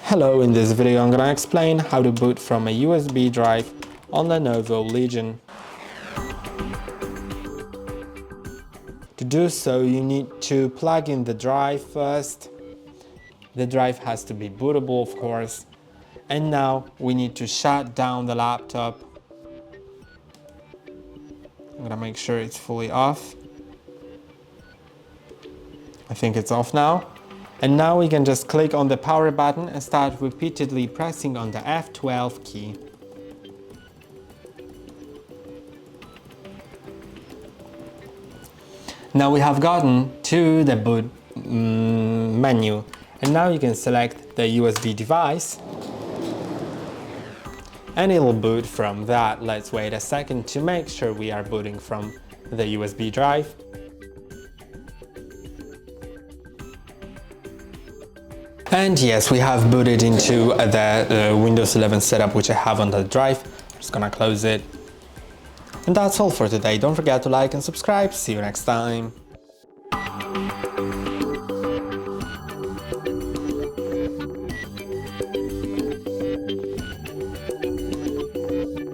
Hello, in this video I'm gonna explain how to boot from a USB drive on LENOVO Legion. To do so, you need to plug in the drive first. The drive has to be bootable, of course. And now we need to shut down the laptop. I'm gonna make sure it's fully off. I think it's off now. And now we can just click on the power button and start repeatedly pressing on the F12 key. Now we have gotten to the boot menu, and now you can select the USB device and it'll boot from that. Let's wait a second to make sure we are booting from the USB drive. And yes, we have booted into the Windows 11 setup which I have on the drive. I'm just gonna close it. And that's all for today. Don't forget to like and subscribe. See you next time.